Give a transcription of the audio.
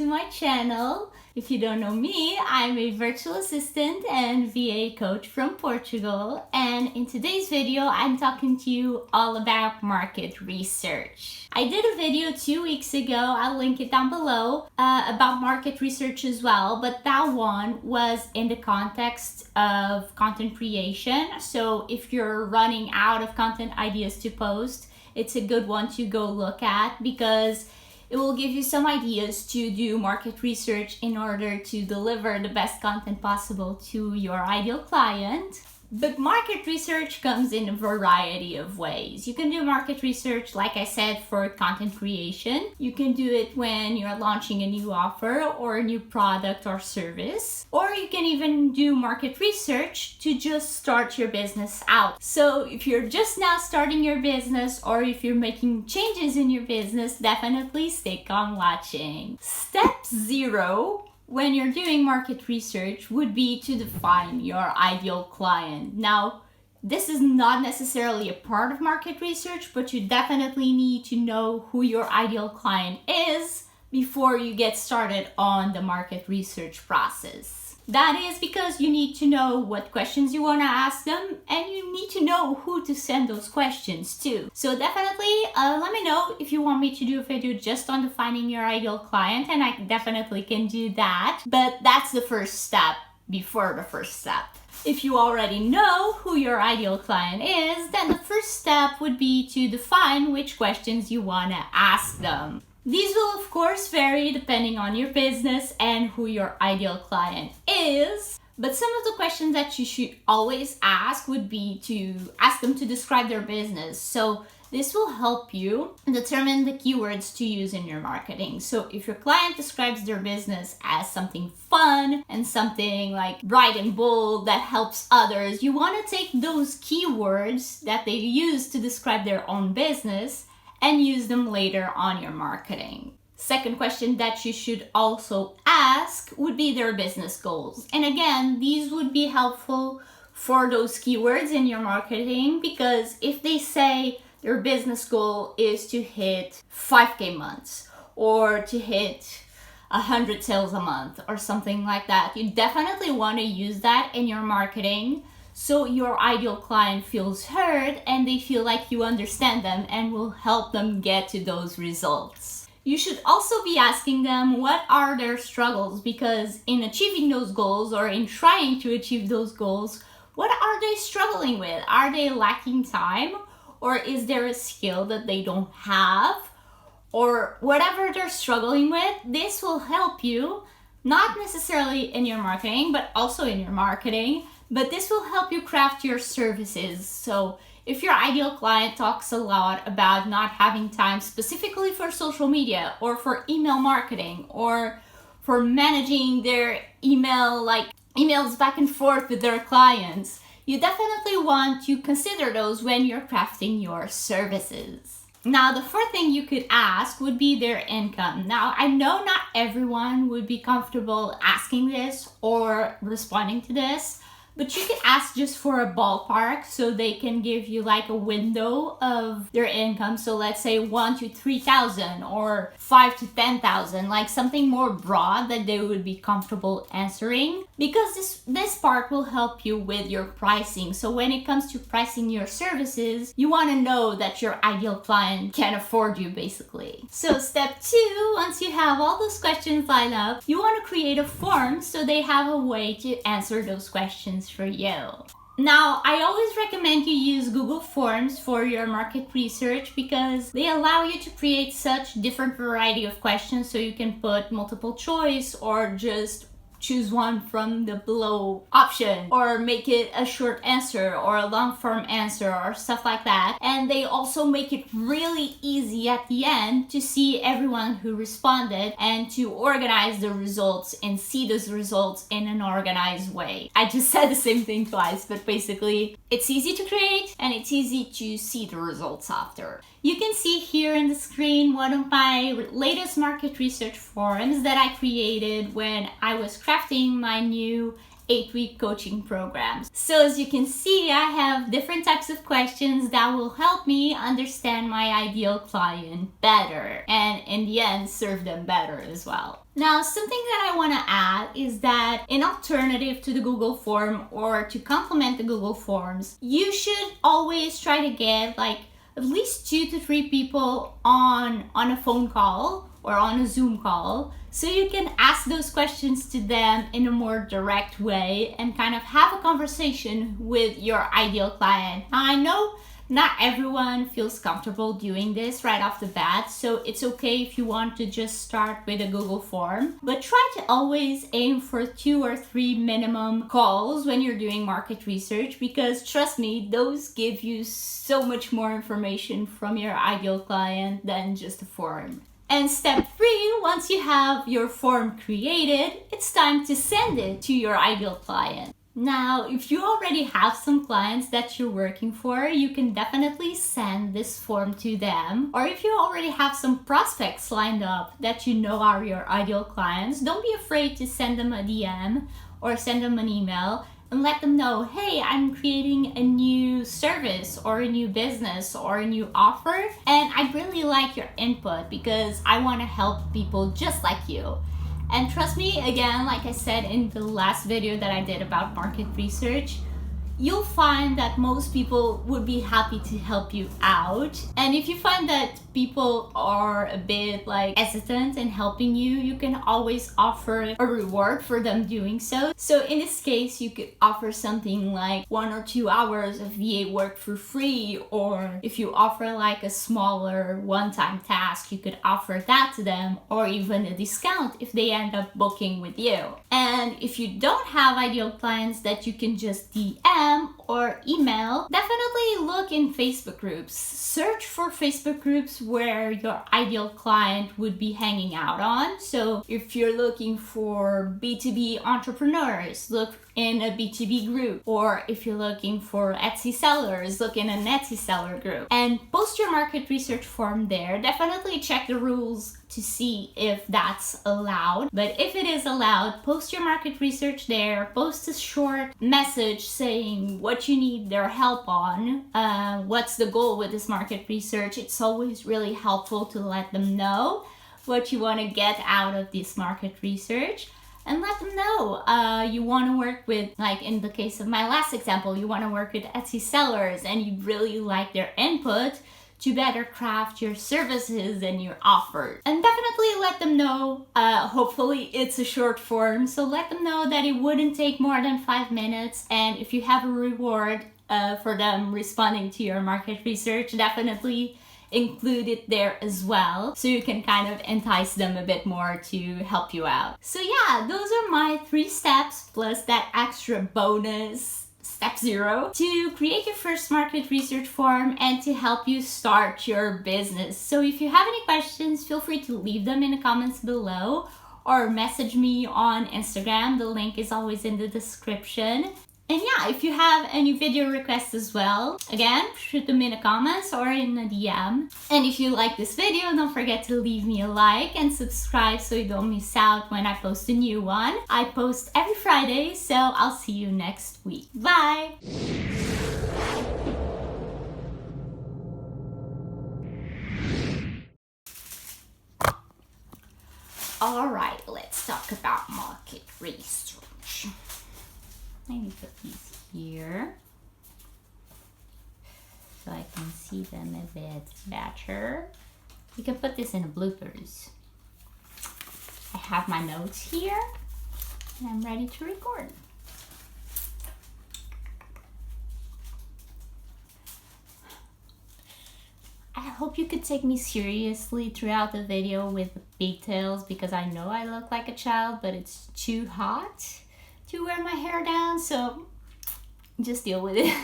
to my channel. If you don't know me, I'm a virtual assistant and VA coach from Portugal, and in today's video I'm talking to you all about market research. I did a video 2 weeks ago, I'll link it down below, about market research as well, but that one was in the context of content creation. So if you're running out of content ideas to post, it's a good one to go look at because it will give you some ideas to do market research in order to deliver the best content possible to your ideal client. But market research comes in a variety of ways. You can do market research, like I said, for content creation. You can do it when you're launching a new offer or a new product or service. Or you can even do market research to just start your business out. So if you're just now starting your business or if you're making changes in your business, definitely stick on watching. Step 0 when you're doing market research would be to define your ideal client. Now, this is not necessarily a part of market research, but you definitely need to know who your ideal client is before you get started on the market research process. That is because you need to know what questions you want to ask them, and you need to know who to send those questions to. So definitely let me know if you want me to do a video just on defining your ideal client, and I definitely can do that. But that's the first step before the first step. If you already know who your ideal client is, then the first step would be to define which questions you want to ask them. These will of course vary depending on your business and who your ideal client is, but some of the questions that you should always ask would be to ask them to describe their business. So this will help you determine the keywords to use in your marketing. So if your client describes their business as something fun and something like bright and bold that helps others, you want to take those keywords that they use to describe their own business and use them later on your marketing. Second question that you should also ask would be their business goals. And again, these would be helpful for those keywords in your marketing because if they say their business goal is to hit 5K months or to hit 100 sales a month or something like that, you definitely want to use that in your marketing so your ideal client feels heard and they feel like you understand them and will help them get to those results. You should also be asking them what are their struggles, because in achieving those goals or in trying to achieve those goals, what are they struggling with? Are they lacking time? Or is there a skill that they don't have? Or whatever they're struggling with, this will help you, not necessarily in your marketing, but also in your marketing. But this will help you craft your services. So if your ideal client talks a lot about not having time specifically for social media or for email marketing or for managing their emails back and forth with their clients, you definitely want to consider those when you're crafting your services. Now, the fourth thing you could ask would be their income. Now, I know not everyone would be comfortable asking this or responding to this, but you can ask just for a ballpark so they can give you like a window of their income. So let's say 1,000 to 3,000 or 5,000 to 10,000, like something more broad that they would be comfortable answering, because this part will help you with your pricing. So when it comes to pricing your services, you want to know that your ideal client can afford you basically. So step 2, once you have all those questions lined up, you want to create a form so they have a way to answer those questions for you. Now, I always recommend you use Google Forms for your market research because they allow you to create such different variety of questions, so you can put multiple choice or just choose one from the below option, or make it a short answer or a long form answer or stuff like that. And they also make it really easy at the end to see everyone who responded and to organize the results and see those results in an organized way. I just said the same thing twice, but basically it's easy to create and it's easy to see the results after. You can see here in the screen one of my latest market research forums that I created when I was crafting my new 8-week coaching programs. So as you can see, I have different types of questions that will help me understand my ideal client better and in the end serve them better as well. Now, something that I want to add is that in alternative to the Google form or to complement the Google forms, you should always try to get like at least 2 to 3 people on a phone call or on a Zoom call, so you can ask those questions to them in a more direct way and kind of have a conversation with your ideal client. Now, I know not everyone feels comfortable doing this right off the bat, so it's okay if you want to just start with a Google form, but try to always aim for 2 or 3 minimum calls when you're doing market research, because trust me, those give you so much more information from your ideal client than just a form. And step 3, once you have your form created, it's time to send it to your ideal client. Now, if you already have some clients that you're working for, you can definitely send this form to them. Or if you already have some prospects lined up that you know are your ideal clients, don't be afraid to send them a DM or send them an email and let them know, hey, I'm creating a new service or a new business or a new offer, and I really like your input because I want to help people just like you. And trust me, again, like I said in the last video that I did about market research, you'll find that most people would be happy to help you out. And if you find that people are a bit like hesitant in helping you, you can always offer a reward for them doing so. So in this case, you could offer something like 1 or 2 hours of VA work for free, or if you offer like a smaller one-time task, you could offer that to them, or even a discount if they end up booking with you. And if you don't have ideal clients that you can just DM or email, definitely look in Facebook groups. Search for Facebook groups where your ideal client would be hanging out on. So if you're looking for B2B entrepreneurs, look in a B2B group, or if you're looking for Etsy sellers, look in an Etsy seller group and post your market research form there. Definitely check the rules to see if that's allowed, but if it is allowed, post your market research there. Post a short message saying what you need their help on, what's the goal with this market research. It's always really helpful to let them know what you want to get out of this market research. And let them know you want to work with, like in the case of my last example, you want to work with Etsy sellers and you really like their input to better craft your services and your offers. And definitely let them know, hopefully it's a short form, so let them know that it wouldn't take more than 5 minutes. And if you have a reward for them responding to your market research, definitely include it there as well, so you can kind of entice them a bit more to help you out. So yeah, those are my 3 steps plus that extra bonus, step 0, to create your first market research form and to help you start your business. So if you have any questions, feel free to leave them in the comments below or message me on Instagram. The link is always in the description. And yeah, if you have any video requests as well, again, shoot them in the comments or in a DM. And if you like this video, don't forget to leave me a like and subscribe so you don't miss out when I post a new one. I post every Friday, so I'll see you next week. Bye! Alright, let's talk about market research. I need to put these here so I can see them a bit better. You can put this in the bloopers. I have my notes here and I'm ready to record. I hope you could take me seriously throughout the video with the pigtails, because I know I look like a child, but it's too hot to wear my hair down, so just deal with it.